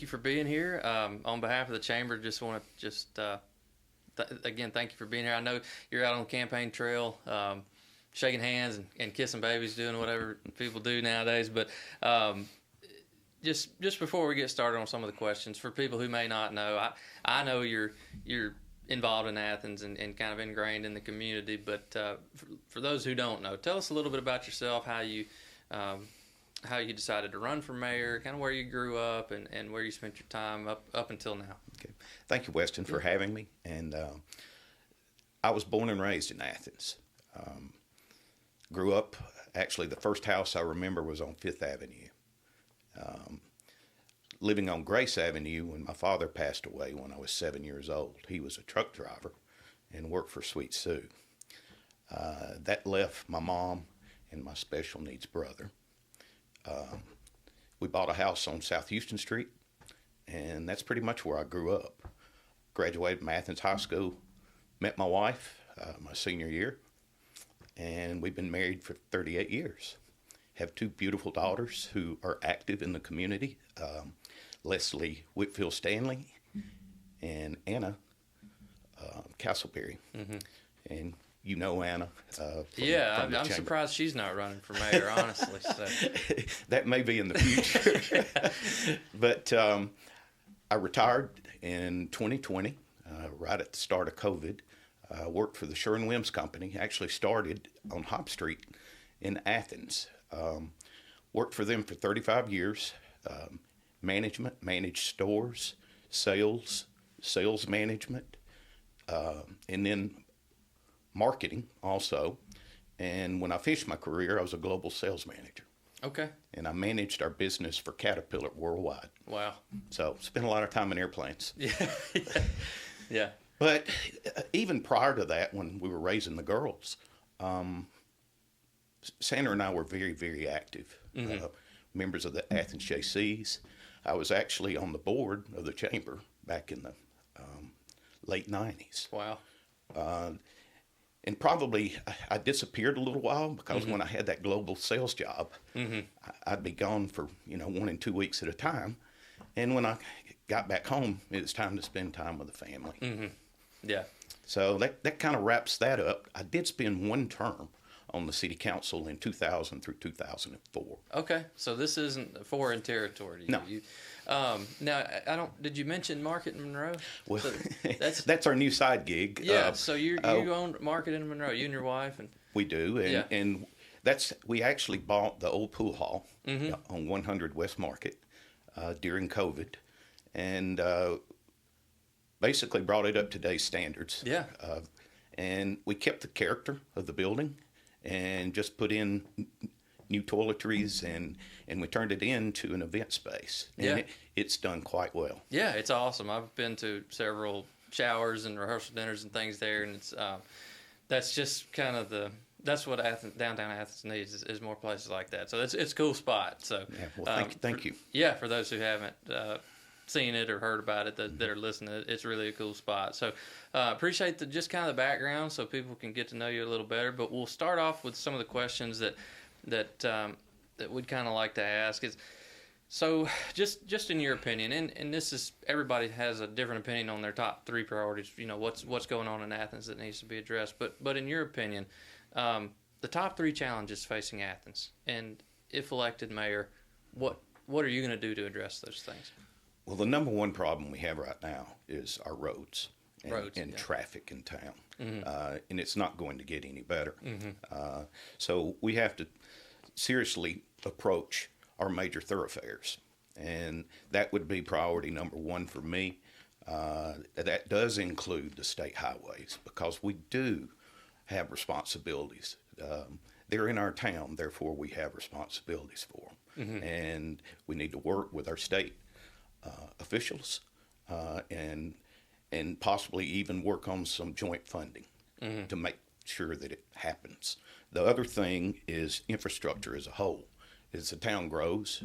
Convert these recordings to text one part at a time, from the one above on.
thank you for being here. On behalf of the chamber, just want to again, thank you for being here. I know you're out on the campaign trail, shaking hands and kissing babies, doing whatever people do nowadays. But just before we get started on some of the questions, for people who may not know, I know you're involved in Athens and kind of ingrained in the community. But for those who don't know, tell us a little bit about yourself, how you decided to run for mayor, kind of where you grew up, and where you spent your time up until now. Okay. Thank you, Weston, for having me. And I was born and raised in Athens. Grew up, actually, the first house I remember was on Fifth Avenue. Living on Grace Avenue when my father passed away when I was 7 years old. He was a truck driver and worked for Sweet Sue. That left my mom and my special needs brother. We bought a house on South Houston Street, and that's pretty much where I grew up. Graduated from Athens High School, met my wife my senior year, and we've been married for 38 years. Have two beautiful daughters who are active in the community, Leslie Whitfield Stanley and Anna Castleberry. Mm-hmm. And you know Anna. From I'm surprised she's not running for mayor, honestly. So. That may be in the future. But I retired in 2020, right at the start of COVID. Worked for the Sherwin-Williams Company. Actually started on Hop Street in Athens. Worked for them for 35 years. Management, managed stores, sales management, and then marketing also. And when I finished my career, I was a global sales manager. Okay. And I managed our business for Caterpillar worldwide. Wow. So spent a lot of time in airplanes. Yeah. But even prior to that, when we were raising the girls, Sandra and I were very, very active. Mm-hmm. Members of the Athens JCs. I was actually on the board of the chamber back in the late 90s. Wow. And probably I disappeared a little while because when I had that global sales job, I'd be gone for 1 and 2 weeks at a time. And when I got back home, it was time to spend time with the family. Mm-hmm. Yeah. So that kind of wraps that up. I did spend one term on the city council in 2000 through 2004. Okay, so this isn't foreign territory. No. Now, did you mention Market in Monroe? Well, so that's our new side gig. Yeah, so you own Market in Monroe, you and your wife? And we do, and we actually bought the old pool hall on 100 West Market during COVID, and basically brought it up to today's standards. Yeah. And we kept the character of the building and just put in new toiletries, and we turned it into an event space. And it's done quite well. Yeah, it's awesome. I've been to several showers and rehearsal dinners and things there, and it's that's just kind of that's what downtown Athens needs is more places like that. So it's a cool spot. So yeah, well, thank you. Yeah, for those who haven't seen it or heard about it that are listening, it's really a cool spot. So appreciate just kind of the background so people can get to know you a little better. But we'll start off with some of the questions that we'd kind of like to ask. So just in your opinion, and this is, everybody has a different opinion on their top three priorities, what's going on in Athens that needs to be addressed. But in your opinion, the top three challenges facing Athens, and if elected mayor, what are you going to do to address those things? Well, the number one problem we have right now is our roads and traffic in town. Mm-hmm. And it's not going to get any better. Mm-hmm. So we have to seriously approach our major thoroughfares. And that would be priority number one for me. That does include the state highways because we do have responsibilities. They're in our town, therefore we have responsibilities for them. Mm-hmm. And we need to work with our state officials and possibly even work on some joint funding to make sure that it happens. The other thing is infrastructure as a whole. As the town grows,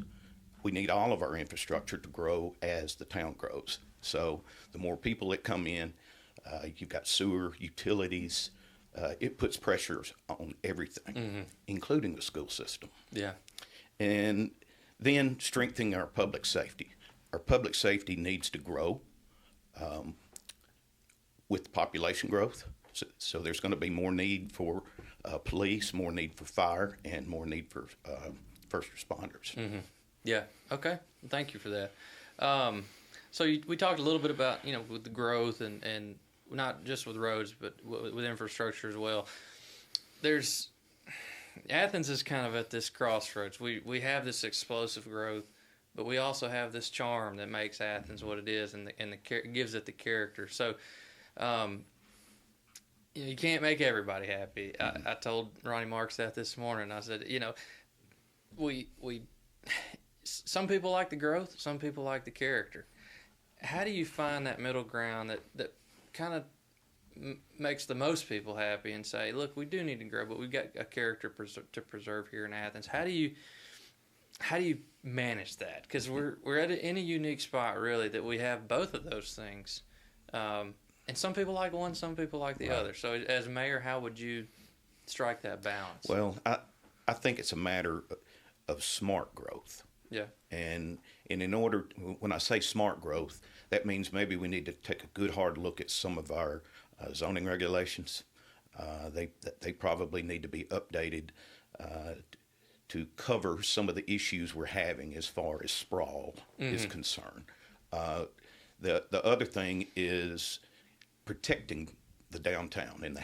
we need all of our infrastructure to grow as the town grows. So the more people that come in, you've got sewer, utilities, it puts pressures on everything, including the school system. Yeah. And then strengthening our public safety. our public safety needs to grow with population growth. So there's going to be more need for police, more need for fire, and more need for first responders. Mm-hmm. Yeah. Okay. Thank you for that. We talked a little bit about, with the growth and not just with roads, but with infrastructure as well. Athens is kind of at this crossroads. We have this explosive growth, but we also have this charm that makes Athens what it is, and gives it the character. So, you can't make everybody happy. I told Ronnie Marks that this morning. I said, we some people like the growth, some people like the character. How do you find that middle ground that kind of makes the most people happy and say, look, we do need to grow, but we've got a character to preserve here in Athens? How do you manage that? Because we're in a unique spot, really, that we have both of those things. And some people like one, some people like the other. So as mayor, how would you strike that balance? Well, I think it's a matter of smart growth. Yeah. And in order, when I say smart growth, that means maybe we need to take a good hard look at some of our zoning regulations. They probably need to be updated to cover some of the issues we're having as far as sprawl is concerned. The other thing is protecting the downtown and the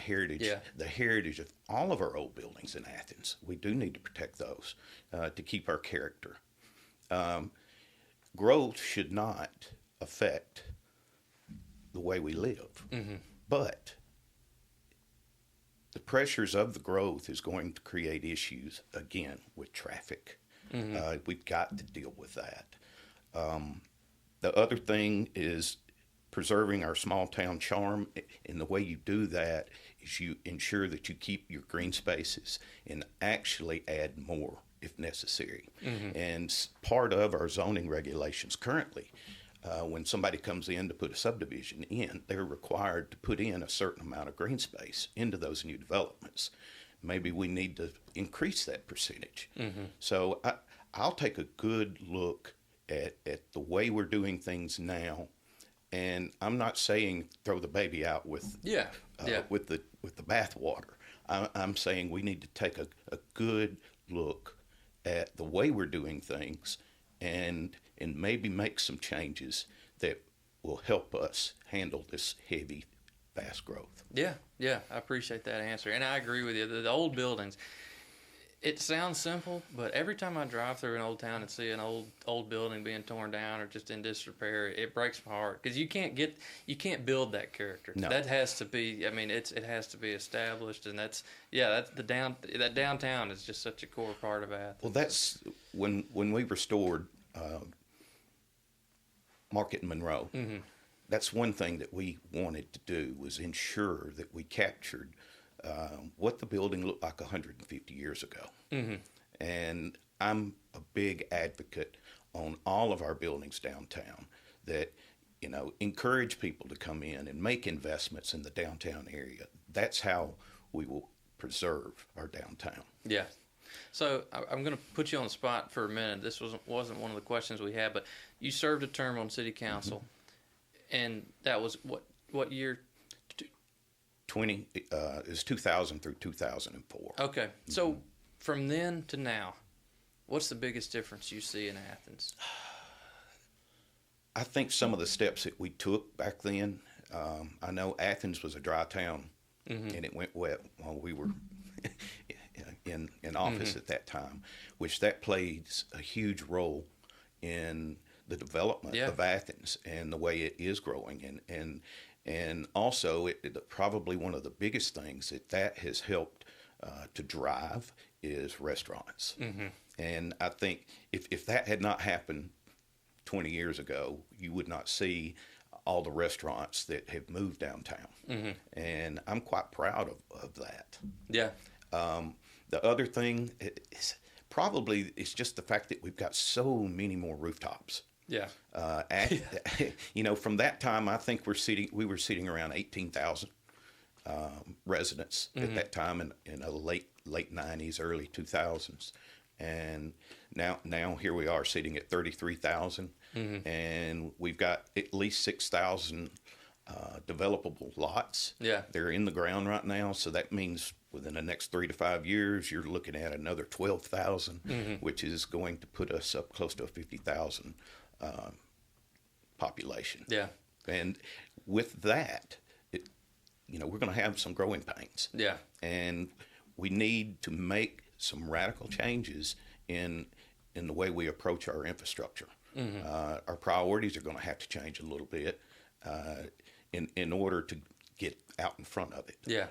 heritage of all of our old buildings in Athens. We do need to protect those to keep our character. Growth should not affect the way we live, but the pressures of the growth is going to create issues again with traffic. We've got to deal with that. The other thing is preserving our small town charm, and the way you do that is you ensure that you keep your green spaces and actually add more if necessary. And part of our zoning regulations currently, when somebody comes in to put a subdivision in, they're required to put in a certain amount of green space into those new developments. Maybe we need to increase that percentage. So I'll take a good look at the way we're doing things now. And I'm not saying throw the baby out with with the bathwater. I'm saying we need to take a good look at the way we're doing things, and maybe make some changes that will help us handle this heavy, fast growth. Yeah, I appreciate that answer, and I agree with you. The old buildings. It sounds simple, but every time I drive through an old town and see an old building being torn down or just in disrepair, it breaks my heart, because you can't build that character. No. That has to be. I mean, it has to be established, and that downtown is just such a core part of Athens. Well, that's when we restored Market and Monroe. That's one thing that we wanted to do, was ensure that we captured what the building looked like 150 years ago. And I'm a big advocate on all of our buildings downtown that, encourage people to come in and make investments in the downtown area. That's how we will preserve our downtown. Yeah. So I'm going to put you on the spot for a minute. This wasn't one of the questions we had, but you served a term on city council, and that was what year? It was 2000 through 2004. Okay. So from then to now, what's the biggest difference you see in Athens? I think some of the steps that we took back then, I know Athens was a dry town, and it went wet while we were in office at that time, which that plays a huge role in the development of Athens and the way it is growing. And also, probably one of the biggest things that has helped to drive is restaurants. And I think if that had not happened 20 years ago, you would not see all the restaurants that have moved downtown. And I'm quite proud of that. Yeah. The other thing is probably it's just the fact that we've got so many more rooftops. Yeah. From that time, I think we were sitting around 18,000 residents at that time in the late 90s, early 2000s, and now here we are sitting at 33,000, and we've got at least 6,000 developable lots. Yeah. They're in the ground right now, so that means within the next 3 to 5 years, you're looking at another 12,000, which is going to put us up close to a 50,000 population. Yeah. And with that, we're going to have some growing pains. Yeah. And we need to make some radical changes in the way we approach our infrastructure. Our priorities are going to have to change a little bit in order to get out in front of it. Yeah.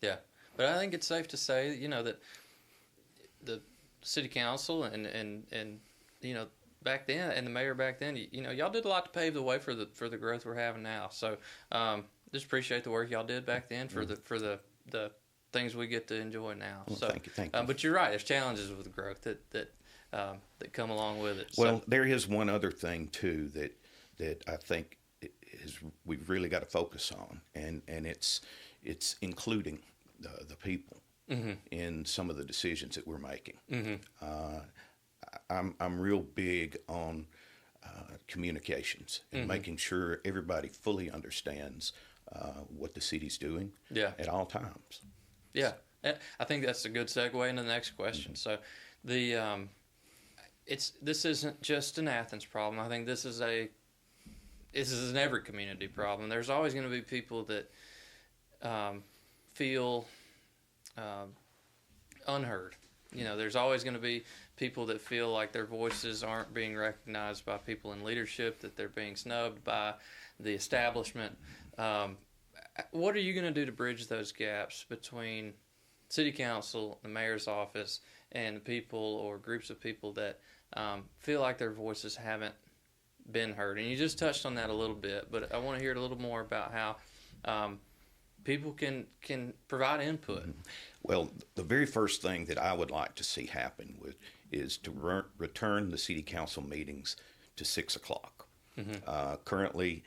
Yeah. But I think it's safe to say, that the city council and back then, and the mayor back then, y'all did a lot to pave the way for the growth we're having now. So just appreciate the work y'all did back then for the things we get to enjoy now. Well, so thank you. But you're right. There's challenges with growth that come along with it. Well, there is one other thing too that I think we've really got to focus on, and it's including the people in some of the decisions that we're making. I'm real big on communications and making sure everybody fully understands what the city's doing at all times. Yeah, I think that's a good segue into the next question. So, this isn't just an Athens problem. I think this is an every community problem. There's always going to be people that feel unheard. There's always going to be people that feel like their voices aren't being recognized by people in leadership, that they're being snubbed by the establishment. What are you going to do to bridge those gaps between city council, the mayor's office, and the people or groups of people that feel like their voices haven't been heard? And you just touched on that a little bit, but I want to hear a little more about how people can provide input. Well, the very first thing that I would like to see happen is to return the city council meetings to 6 o'clock. Currently,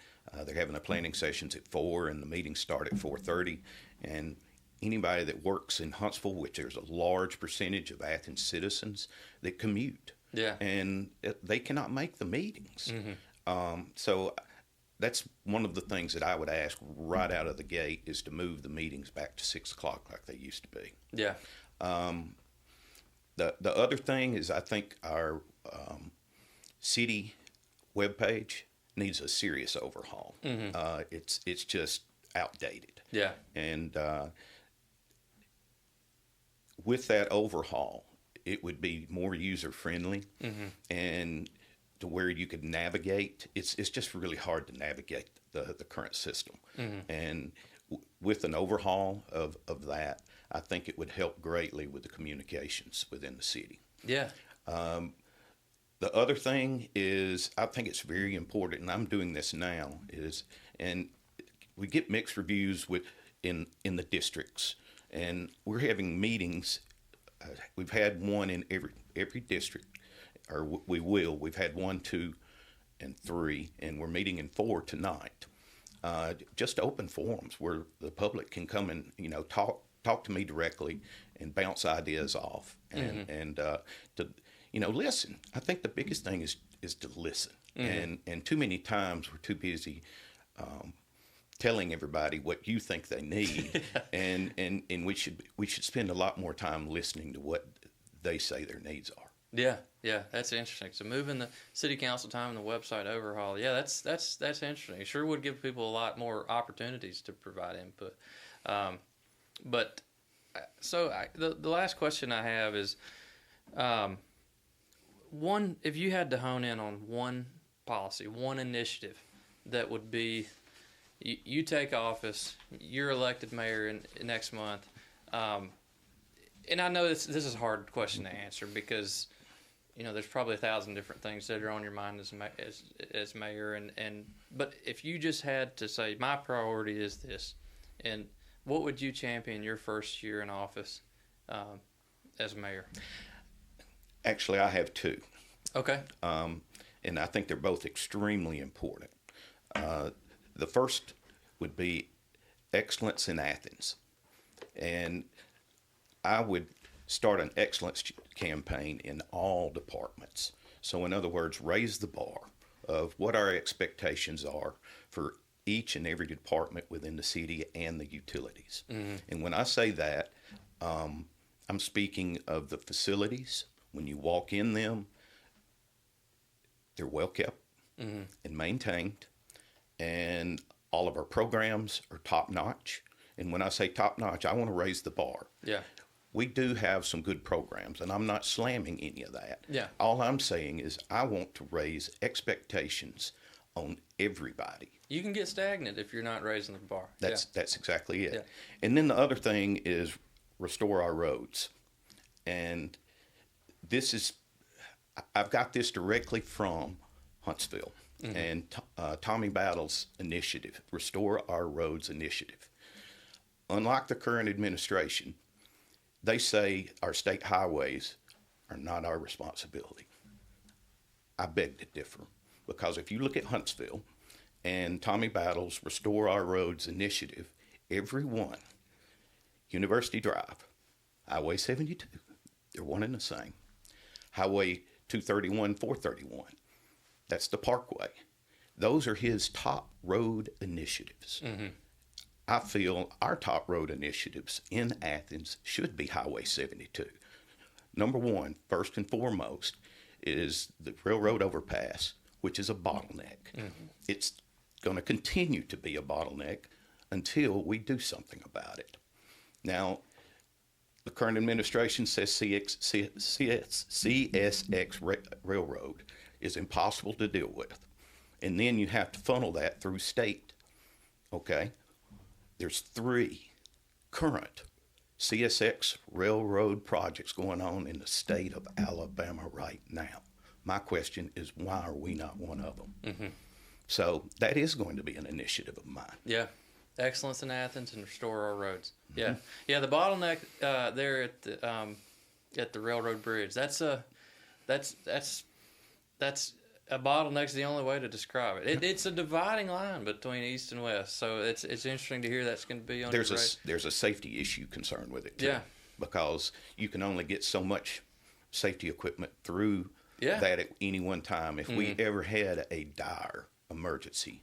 they're having the planning sessions at 4, and the meetings start at 4:30. And anybody that works in Huntsville, which there's a large percentage of Athens citizens that commute, and they cannot make the meetings. So that's one of the things that I would ask right out of the gate, is to move the meetings back to 6 o'clock like they used to be. Yeah. The other thing is, I think our city webpage needs a serious overhaul. It's just outdated. Yeah. And with that overhaul, it would be more user friendly, and to where you could navigate. It's just really hard to navigate the current system. And with an overhaul of that, I think it would help greatly with the communications within the city. Yeah. The other thing is, I think it's very important, and I'm doing this now, and we get mixed reviews in the districts, and we're having meetings. We've had one in every district, or we will. We've had 1, 2, and 3, and we're meeting in 4 tonight. Just open forums where the public can come and talk to me directly and bounce ideas off, and to listen. I think the biggest thing is to listen, and too many times we're too busy telling everybody what you think they need, and we should spend a lot more time listening to what they say their needs are. Yeah, that's interesting. So moving the city council time and the website overhaul, that's interesting. It sure would give people a lot more opportunities to provide input. But the last question I have is, if you had to hone in on one policy, one initiative that would be, you take office, you're elected mayor next month, and I know this is a hard question to answer because there's probably 1,000 different things that are on your mind as mayor, but if you just had to say, my priority is this, and what would you champion your first year in office as mayor? Actually, I have 2. Okay. And I think they're both extremely important. The first would be excellence in Athens. And I would start an excellence campaign in all departments. So in other words, raise the bar of what our expectations are for each and every department within the city and the utilities. Mm-hmm. And when I say that, I'm speaking of the facilities. When you walk in them, they're well kept mm-hmm. and maintained, and all of our programs are top notch. And when I say top notch, I want to raise the bar. Yeah. We do have some good programs, and I'm not slamming any of that. Yeah. All I'm saying is I want to raise expectations on everybody. You can get stagnant if you're not raising the bar. That's exactly it. Yeah. And then the other thing is restore our roads. And this is, I've got this directly from Huntsville mm-hmm. and Tommy Battle's initiative, Restore Our Roads initiative. Unlike the current administration, they say our state highways are not our responsibility. I beg to differ, because if you look at Huntsville and Tommy Battle's Restore Our Roads initiative, every one, University Drive, Highway 72, they're one and the same. Highway 231, 431, that's the Parkway. Those are his top road initiatives. Mm-hmm. I feel our top road initiatives in Athens should be Highway 72. Number one, first and foremost, is the railroad overpass, which is a bottleneck. Mm-hmm. It's going to continue to be a bottleneck until we do something about it. Now, the current administration says CSX Railroad is impossible to deal with. And then you have to funnel that through state, okay? There's 3 current CSX railroad projects going on in the state of Alabama right now. My question is, why are we not one of them? Mm-hmm. So that is going to be an initiative of mine. Yeah. Excellence in Athens and restore our roads. Yeah. Mm-hmm. Yeah, the bottleneck there at the railroad bridge, that's a bottleneck's the only way to describe it. It's a dividing line between east and west. So it's interesting to hear that's going to be on your radar. There's a safety issue concerned with it too. Yeah. Because you can only get so much safety equipment through that at any one time. If mm-hmm. we ever had a dire emergency,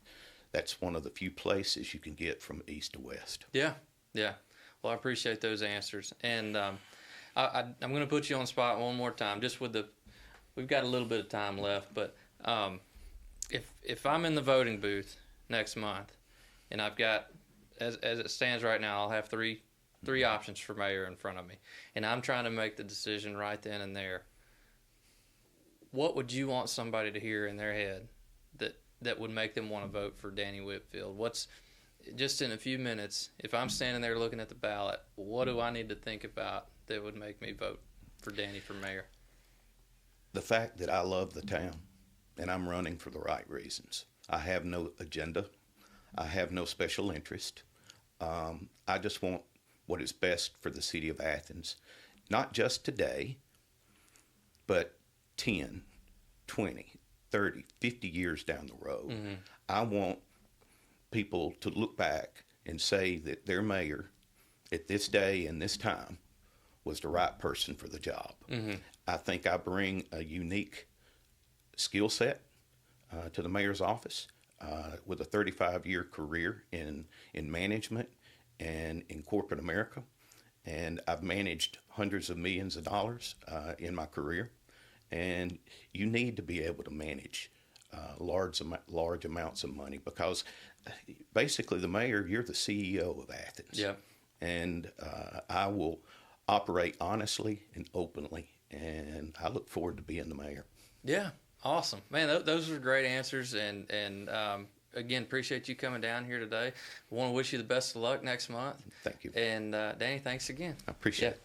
that's one of the few places you can get from east to west. Yeah. Yeah. Well, I appreciate those answers. And I'm going to put you on the spot one more time, just we've got a little bit of time left, but if I'm in the voting booth next month and I've got, as it stands right now, I'll have three options for mayor in front of me, and I'm trying to make the decision right then and there, what would you want somebody to hear in their head that would make them want to vote for Danny Whitfield? What's, just in a few minutes, if I'm standing there looking at the ballot, what do I need to think about that would make me vote for Danny for mayor? The fact that I love the town and I'm running for the right reasons. I have no agenda. I have no special interest. I just want what is best for the city of Athens, not just today, but 10, 20, 30, 50 years down the road. Mm-hmm. I want people to look back and say that their mayor at this day and this time was the right person for the job. Mm-hmm. I think I bring a unique skill set to the mayor's office with a 35-year career in management and in corporate America. And I've managed hundreds of millions of dollars in my career. And you need to be able to manage large amounts of money, because basically the mayor, you're the CEO of Athens. Yeah. And I will operate honestly and openly, and I look forward to being the mayor. Yeah, awesome. Man, those are great answers, and again, appreciate you coming down here today. I want to wish you the best of luck next month. Thank you. And Danny, thanks again. I appreciate it.